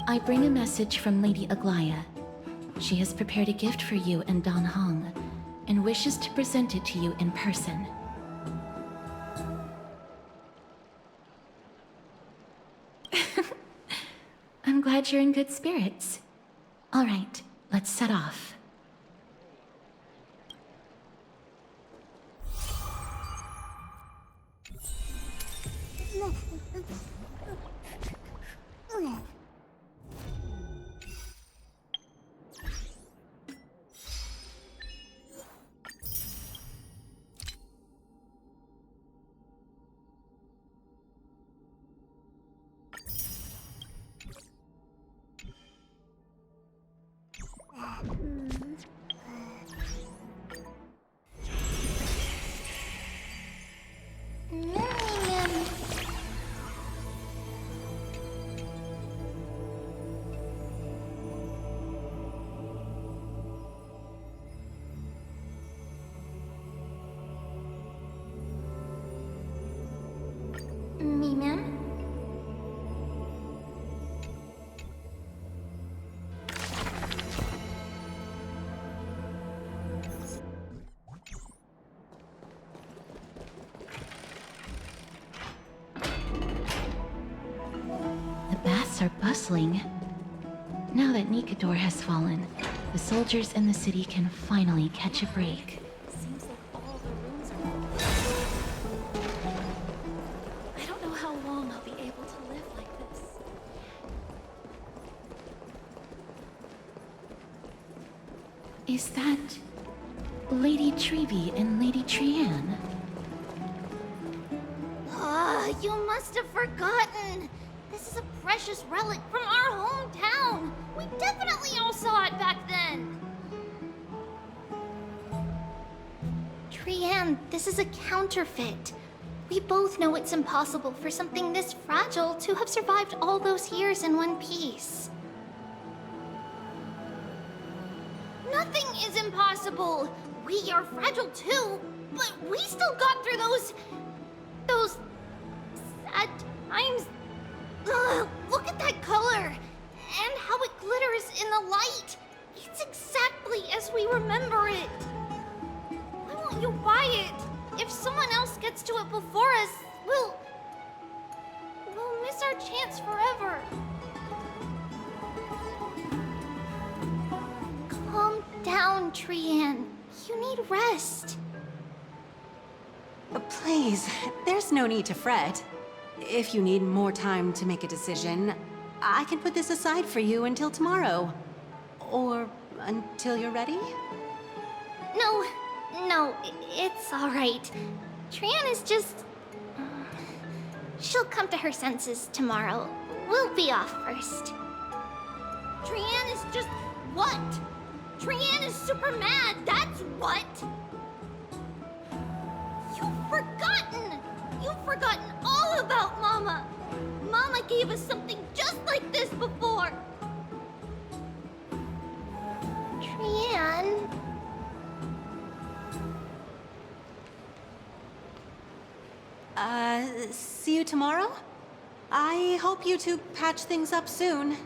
I bring a message from Lady Aglaya. She has prepared a gift for you and Dan Hong, and wishes to present it to you in person. I'm glad you're in good spirits. All right, let's set off. Me, ma'am? The baths are bustling. Now that Nikador has fallen, the soldiers in the city can finally catch a break. Seems like all the rooms are... I don't know how long I'll be able to live like this. Is that Lady Trevi and Lady Trianne? Ah, you must have forgotten. This is a precious relic from our hometown. We definitely all saw it back then. Trianne, this is a counterfeit. We both know it's impossible for something this fragile to have survived all those years in one piece. Nothing is impossible. We are fragile too, but we still got through those sad times. Ugh, look at that color and how it glitters in the light. It's exactly as we remember it. Why won't you buy it? If someone else gets to it before us, we'll miss our chance forever. Calm down, Trianne. You need rest. Please, there's no need to fret. If you need more time to make a decision, I can put this aside for you until tomorrow. Or until you're ready? No, it's all right. Trianne is just... She'll come to her senses tomorrow. We'll be off first. Trianne is just... what? Trianne is super mad, that's what! You've forgotten all about Mama! Mama gave us something just like this before! Trianne... See you tomorrow? I hope you two patch things up soon.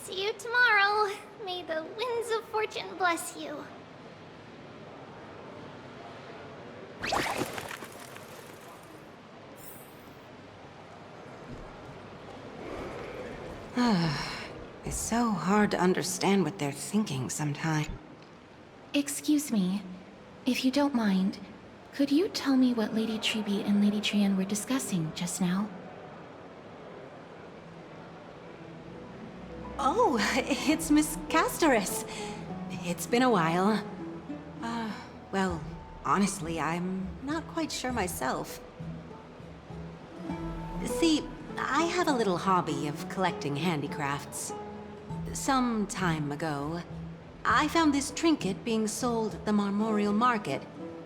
See you tomorrow. May the winds of fortune bless you. It's so hard to understand what they're thinking sometimes. Excuse me, if you don't mind, could you tell me what Lady Trevi and Lady Trianne were discussing just now? Oh, it's Miss Castorus. It's been a while. Well, honestly, I'm not quite sure myself. See, I have a little hobby of collecting handicrafts. Some time ago, I found this trinket being sold at the Marmorial Market,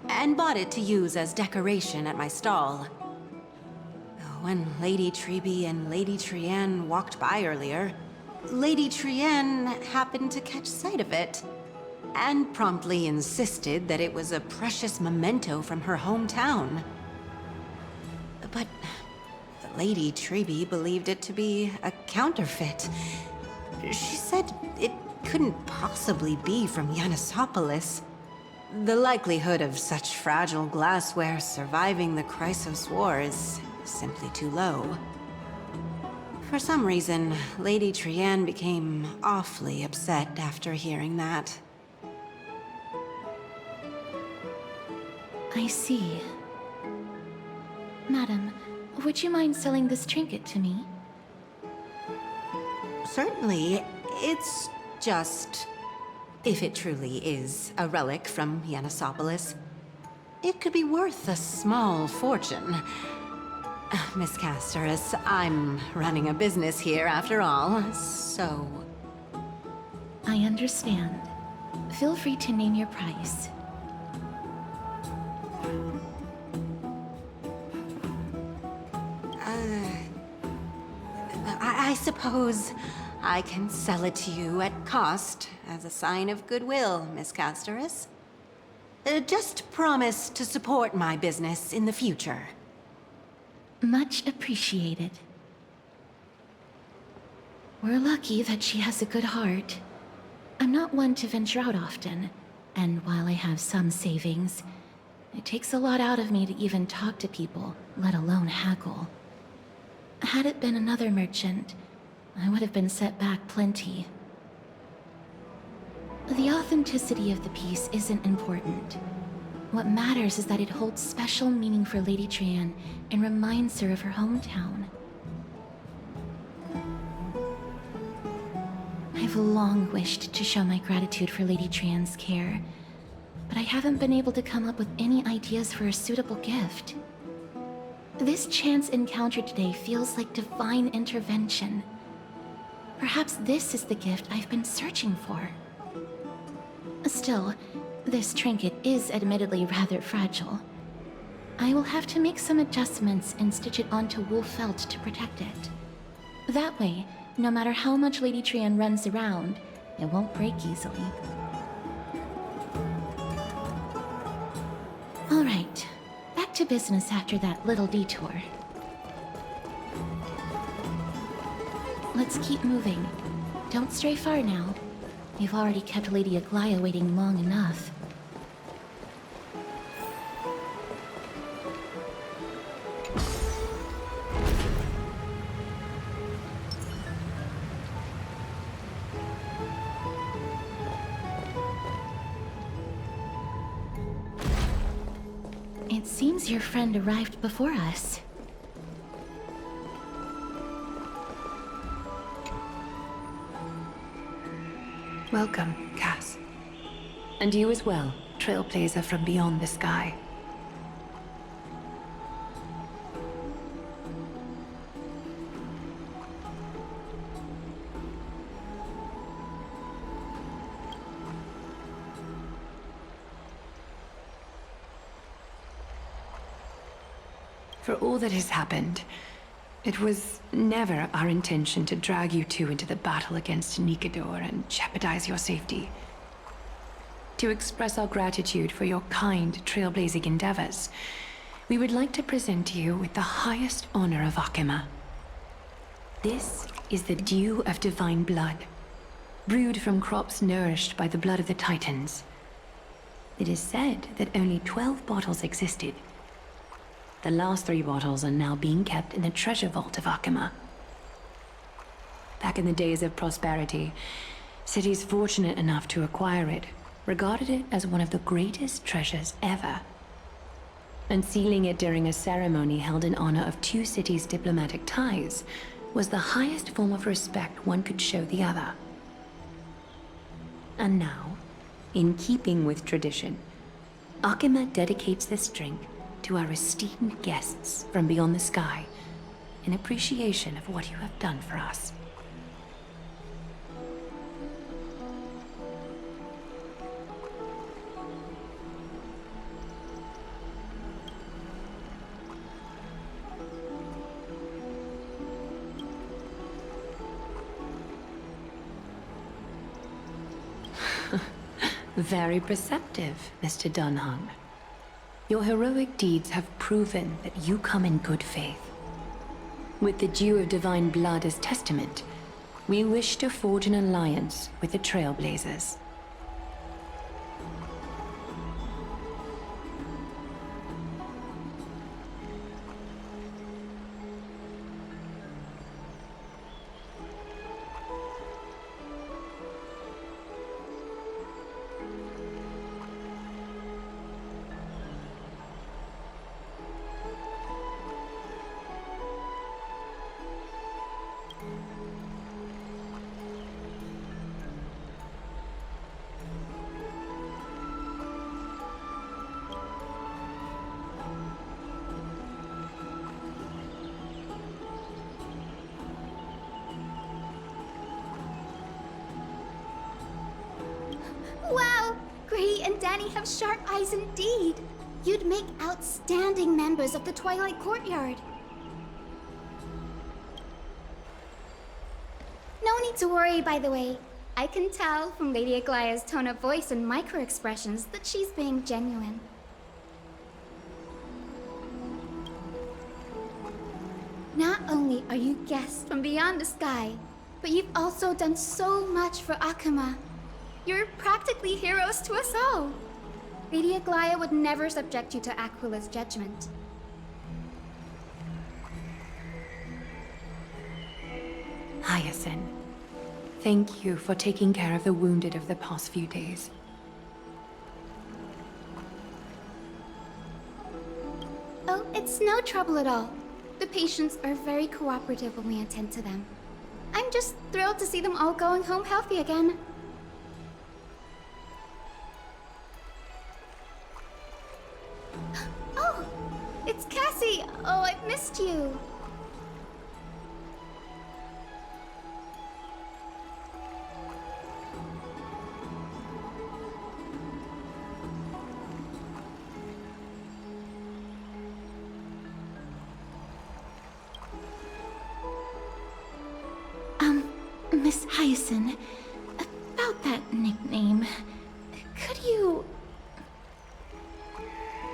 and bought it to use as decoration at my stall. When Lady Trevi and Lady Trianne walked by earlier, Lady Trianne happened to catch sight of it, and promptly insisted that it was a precious memento from her hometown. But Lady Treby believed it to be a counterfeit. She said it couldn't possibly be from Yanisopolis. The likelihood of such fragile glassware surviving the Chrysos War is simply too low. For some reason, Lady Trianne became awfully upset after hearing that. I see. Madam, would you mind selling this trinket to me? Certainly, it's just... if it truly is a relic from Yanisopolis, it could be worth a small fortune. Miss Casterus, I'm running a business here after all, so... I understand. Feel free to name your price. I suppose I can sell it to you at cost as a sign of goodwill, Miss Casterus. Just promise to support my business in the future. Much appreciated. We're lucky that she has a good heart. I'm not one to venture out often, and while I have some savings, it takes a lot out of me to even talk to people, let alone haggle. Had it been another merchant, I would have been set back plenty. The authenticity of the piece isn't important. What matters is that it holds special meaning for Lady Trianne and reminds her of her hometown. I've long wished to show my gratitude for Lady Trianne's care, but I haven't been able to come up with any ideas for a suitable gift. This chance encounter today feels like divine intervention. Perhaps this is the gift I've been searching for. Still, this trinket is admittedly rather fragile. I will have to make some adjustments and stitch it onto wool felt to protect it. That way, no matter how much Lady Trianne runs around, it won't break easily. All right. Back to business after that little detour. Let's keep moving. Don't stray far now. You've already kept Lady Aglaia waiting long enough. It seems your friend arrived before us. Welcome, Cass. And you as well, trailblazer from beyond the sky. For all that has happened, it was never our intention to drag you two into the battle against Nikador and jeopardize your safety. To express our gratitude for your kind, trailblazing endeavors, we would like to present you with the highest honor of Akima. This is the dew of divine blood, brewed from crops nourished by the blood of the Titans. It is said that only 12 bottles existed. The last 3 bottles are now being kept in the treasure vault of Akima. Back in the days of prosperity, cities fortunate enough to acquire it regarded it as one of the greatest treasures ever. Unsealing it during a ceremony held in honor of 2 cities' diplomatic ties was the highest form of respect one could show the other. And now, in keeping with tradition, Akima dedicates this drink to our esteemed guests from beyond the sky, in appreciation of what you have done for us. Very perceptive, Mr. Dunhung. Your heroic deeds have proven that you come in good faith. With the dew of divine blood as testament, we wish to forge an alliance with the Trailblazers. Wow! Gray and Danny have sharp eyes indeed. You'd make outstanding members of the Twilight Courtyard. No need to worry, by the way. I can tell from Lady Aglaya's tone of voice and micro-expressions that she's being genuine. Not only are you guests from beyond the sky, but you've also done so much for Akuma. You're practically heroes to us all. Lady Aglaya would never subject you to Aquila's judgment. Hyacinth, thank you for taking care of the wounded of the past few days. Oh, it's no trouble at all. The patients are very cooperative when we attend to them. I'm just thrilled to see them all going home healthy again. Oh, it's Cassie! Oh, I've missed you. Miss Hyacinth, about that nickname, could you...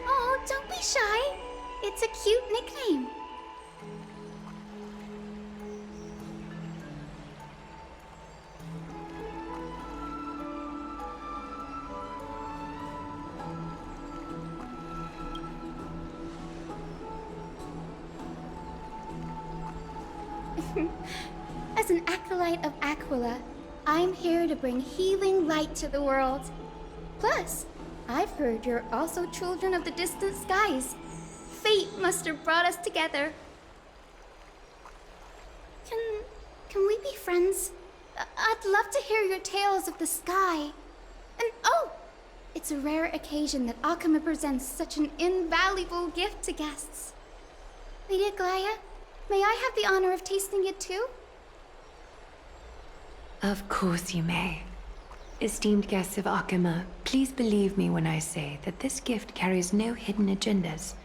Oh, don't be shy. It's a cute nickname. As an acolyte of Aquila, I'm here to bring healing light to the world. Plus, I've heard you're also children of the distant skies. Fate must have brought us together. Can we be friends? I'd love to hear your tales of the sky. And oh, it's a rare occasion that Akuma presents such an invaluable gift to guests. Lady Aglaya, may I have the honor of tasting it too? Of course you may. Esteemed guests of Akuma, please believe me when I say that this gift carries no hidden agendas.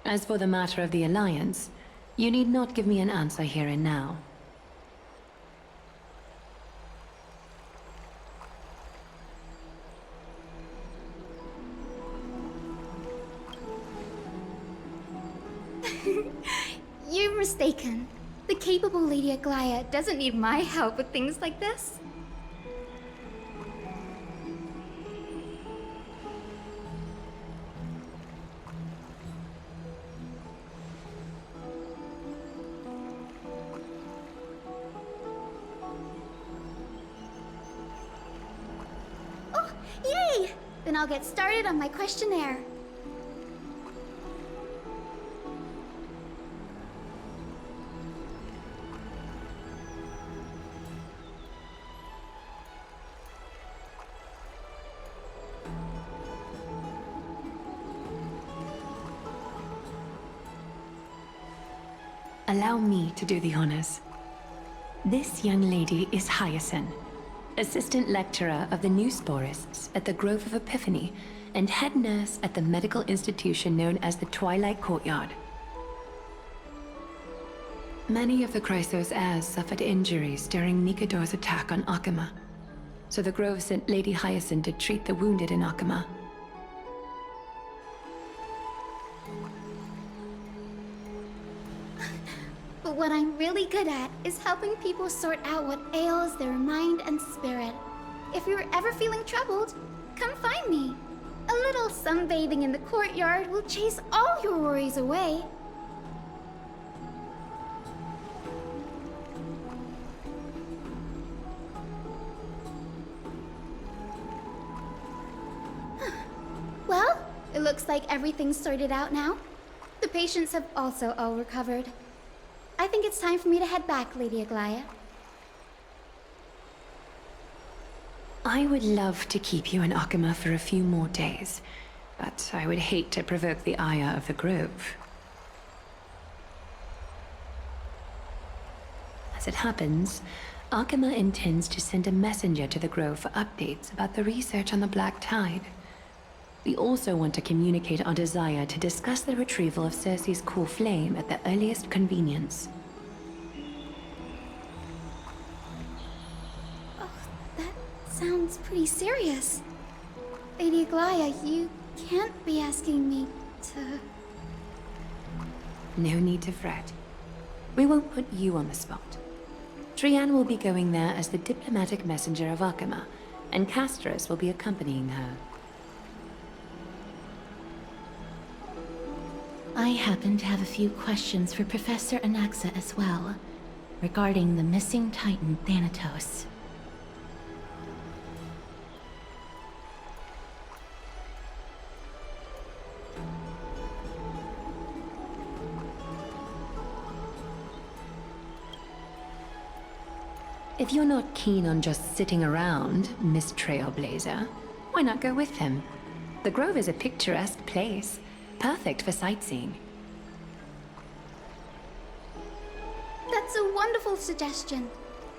As for the matter of the Alliance, you need not give me an answer here and now. You're mistaken. The capable Lady Aglaya doesn't need my help with things like this. Oh, yay! Then I'll get started on my questionnaire. Allow me to do the honors. This young lady is Hyacinth, assistant lecturer of the new sporists at the Grove of Epiphany and head nurse at the medical institution known as the Twilight Courtyard. Many of the Chrysos heirs suffered injuries during Nikador's attack on Akuma, so the Grove sent Lady Hyacinth to treat the wounded in Akuma. But what I'm really good at is helping people sort out what ails their mind and spirit. If you're ever feeling troubled, come find me. A little sunbathing in the courtyard will chase all your worries away. Well, it looks like everything's sorted out now. The patients have also all recovered. I think it's time for me to head back, Lady Aglaya. I would love to keep you in Akama for a few more days, but I would hate to provoke the ire of the Grove. As it happens, Akama intends to send a messenger to the Grove for updates about the research on the Black Tide. We also want to communicate our desire to discuss the retrieval of Circe's core flame at the earliest convenience. Oh, that sounds pretty serious. Lady Aglaya, you can't be asking me to... No need to fret. We won't put you on the spot. Trianne will be going there as the diplomatic messenger of Akama, and Castris will be accompanying her. I happen to have a few questions for Professor Anaxa as well, regarding the missing Titan Thanatos. If you're not keen on just sitting around, Miss Trailblazer, why not go with him? The Grove is a picturesque place, perfect for sightseeing. That's a wonderful suggestion.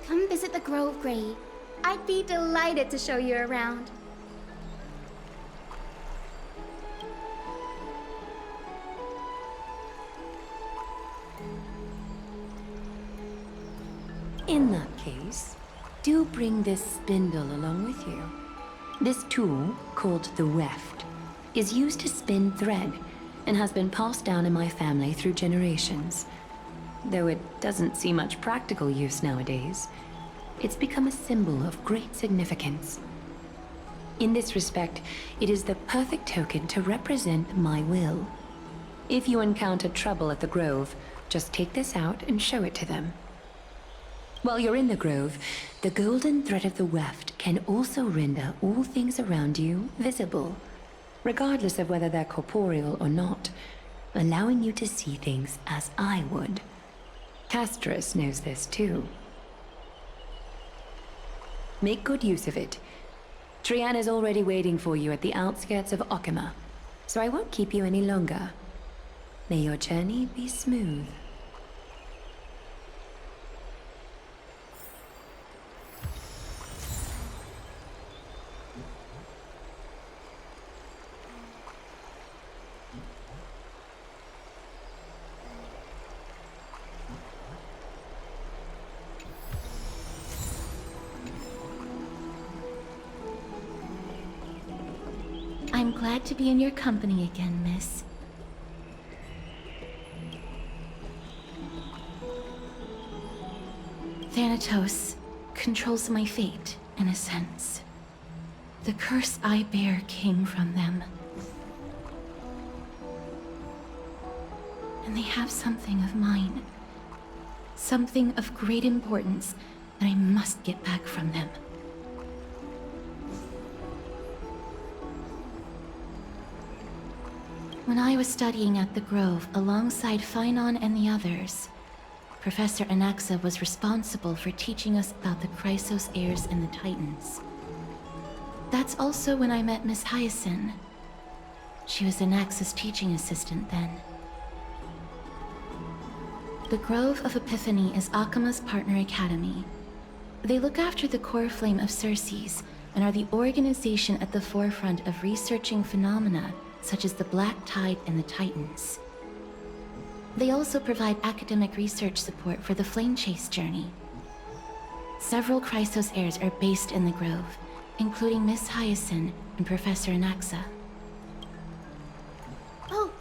Come visit the Grove, Gray. I'd be delighted to show you around. In that case, do bring this spindle along with you. This tool, called the weft, is used to spin thread and has been passed down in my family through generations. Though it doesn't see much practical use nowadays, it's become a symbol of great significance. In this respect, it is the perfect token to represent my will. If you encounter trouble at the Grove, just take this out and show it to them. While you're in the Grove, the golden thread of the weft can also render all things around you visible, regardless of whether they're corporeal or not, allowing you to see things as I would. Castris knows this too. Make good use of it. Trianne is already waiting for you at the outskirts of Akama, so I won't keep you any longer. May your journey be smooth. I'm glad to be in your company again, miss. Thanatos controls my fate, in a sense. The curse I bear came from them. And they have something of mine. Something of great importance that I must get back from them. When I was studying at the Grove alongside Phainon and the others, Professor Anaxa was responsible for teaching us about the Chrysos heirs and the Titans. That's also when I met Miss Hyacinth. She was Anaxa's teaching assistant then. The Grove of Epiphany is Akama's partner academy. They look after the core flame of Circe's and are the organization at the forefront of researching phenomena such as the Black Tide and the Titans. They also provide academic research support for the Flame Chase journey. Several Chrysos heirs are based in the Grove, including Miss Hyacinth and Professor Anaxa. Oh,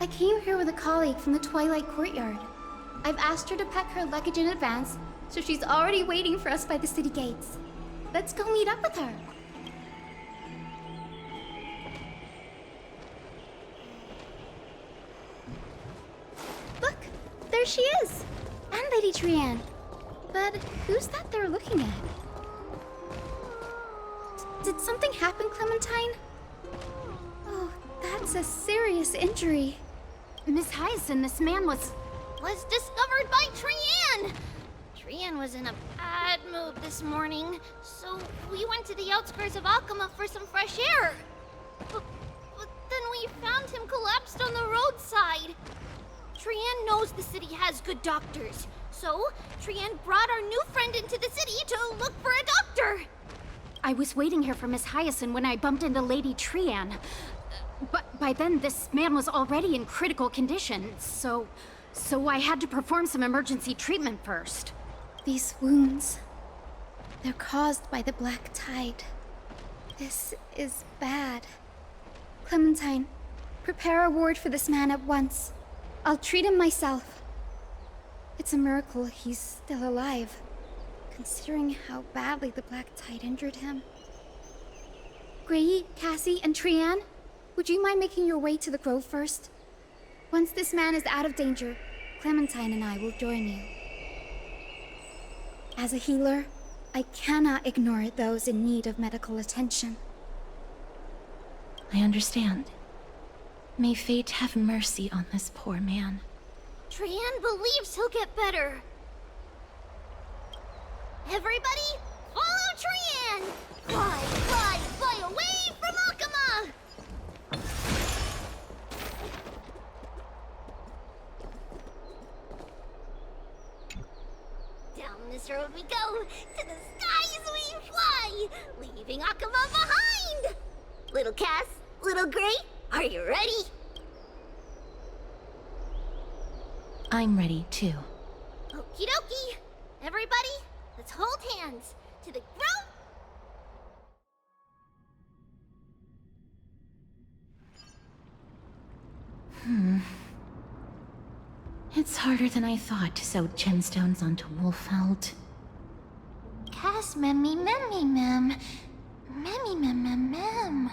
I came here with a colleague from the Twilight Courtyard. I've asked her to pack her luggage in advance, so she's already waiting for us by the city gates. Let's go meet up with her. Look, there she is! And Lady Trianne. But who's that they're looking at? Did something happen, Clementine? Oh, that's a serious injury. Miss Hyacinth, this man was discovered by Trianne! Trianne was in a bad mood this morning, so we went to the outskirts of Akama for some fresh air. But then we found him collapsed on the roadside. Trianne knows the city has good doctors, so Trianne brought our new friend into the city to look for a doctor. I was waiting here for Miss Hyacinth when I bumped into Lady Trianne. But by then, this man was already in critical condition, so I had to perform some emergency treatment first. These wounds, they're caused by the black tide. This is bad. Clementine, prepare a ward for this man at once. I'll treat him myself. It's a miracle he's still alive, considering how badly the black tide injured him. Gray, Cassie, and Trianne, would you mind making your way to the grove first? Once this man is out of danger, Clementine and I will join you. As a healer, I cannot ignore those in need of medical attention. I understand. May fate have mercy on this poor man. Trianne believes he'll get better. Everybody, follow Trianne! Fly, fly, fly away from Akama! Down this road we go, to the skies we fly, leaving Akama behind! Little Cass, little Gray, are you ready? I'm ready too. Okie dokie. Everybody, let's hold hands to the grove. It's harder than I thought to sew gemstones onto Wolfeld. Cass, memmy, memmy, mem. Memmy, mem, mem, mem.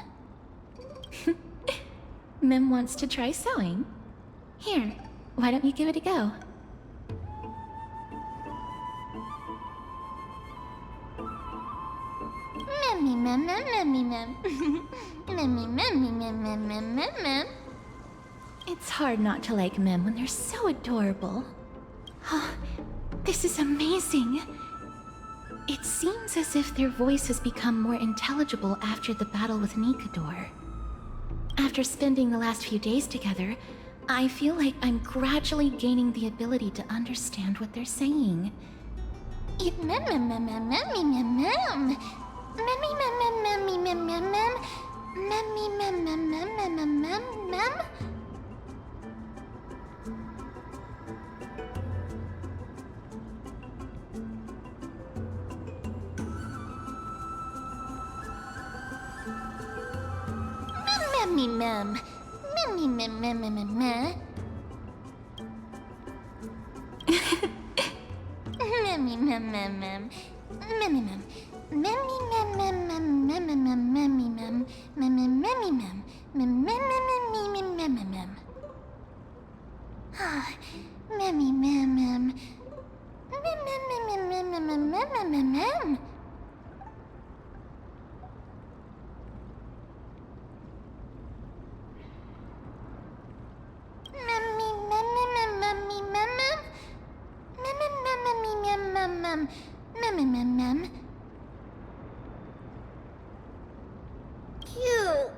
Mim wants to try sewing. Here, why don't you give it a go? Memmy, mem, mem, memmy, mem. Memmy, memmy, mem, mem, mem, mem, mem. It's hard not to like Mim when they're so adorable. Oh, this is amazing. It seems as if their voice has become more intelligible after the battle with Nikador. After spending the last few days together, I feel like I'm gradually gaining the ability to understand what they're saying. Mem, mem, mem, mem, memmy, mem, mem. Memmy, mem, mem, memmy, mem, mem, mem. Memmy, mem, mem, mem, mem, mem, mem, mem. Memmy, mem. Memmy, mem, mem, mem, mem, mem. Memmy, mem, mem, mem. Memmy, mem. Memmy, mem, mem, mem, mem, mem, mem, memmy, mem. Memmy, memmy, mem. Mem, mem, mem, mem, mem, mem, mem, mem. Ah, memmy, mem, mem. Mem, mem, mem, mem, mem, mem, mem, mem, mem, mem. Cute.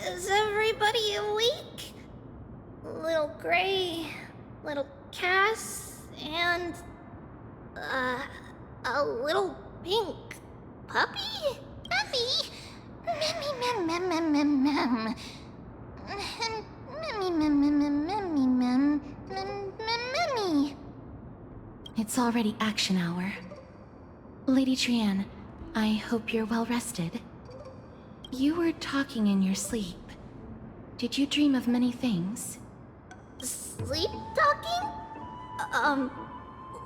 Is everybody awake? Little Gray, little Cass, and a little pink puppy? Puppy? Memmy, mem, mem, mem, mem, mem. Memmy, mem, mem, mem, memmy, mem, mem, memmy. It's already action hour. Lady Trianne, I hope you're well rested. You were talking in your sleep. Did you dream of many things? Sleep talking?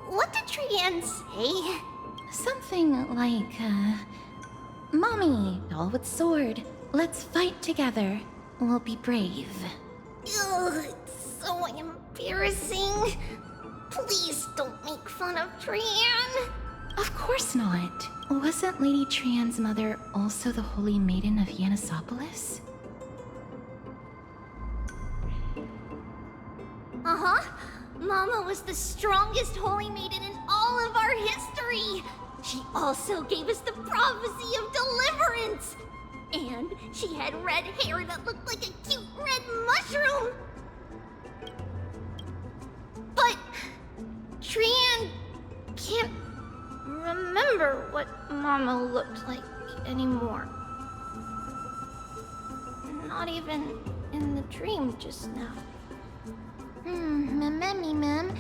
What did Trianne say? Something like, Mommy, doll with sword, let's fight together. We'll be brave. Ugh, it's so embarrassing. Please don't make fun of Trianne. Of course not. Wasn't Lady Trianne's mother also the Holy Maiden of Yanisopolis? Uh-huh. Mama was the strongest holy maiden in all of our history. She also gave us the prophecy of deliverance. And she had red hair that looked like a cute red mushroom. But Trianne can't remember what Mama looked like anymore. Not even in the dream just now. Memmy mem.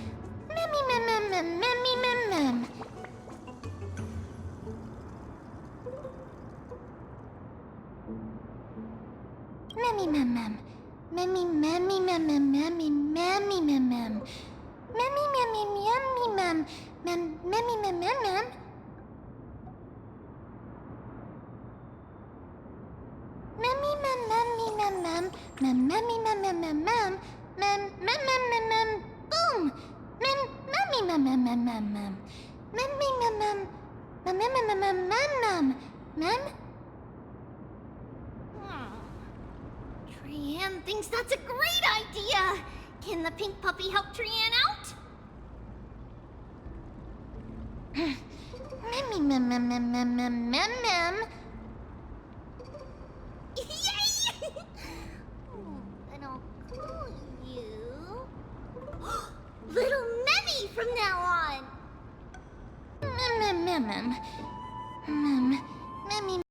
Memmy mem mem mem memmy mem mem. Memmy mem mem. Memmy memmy mem mem memmy memmy mem mem. Memmy memmy memmy mem. Mem memmy mem mem mem. Memmy mem memmy mem mem. Mem memmy mem mem mem mem. Mem mem mem mem mem. Boom. Mem memmy mem mem mem mem mem. Memmy mem mem. Mem mem mem mem mem mem. Mem. Trianne thinks that's a great idea! Can the pink puppy help Trianne out? Memmy mem mem mem mem mem mem mem. Yay! Then I'll call you Little Memmy from now on. Mem mem mem mem. Mem. Memmy.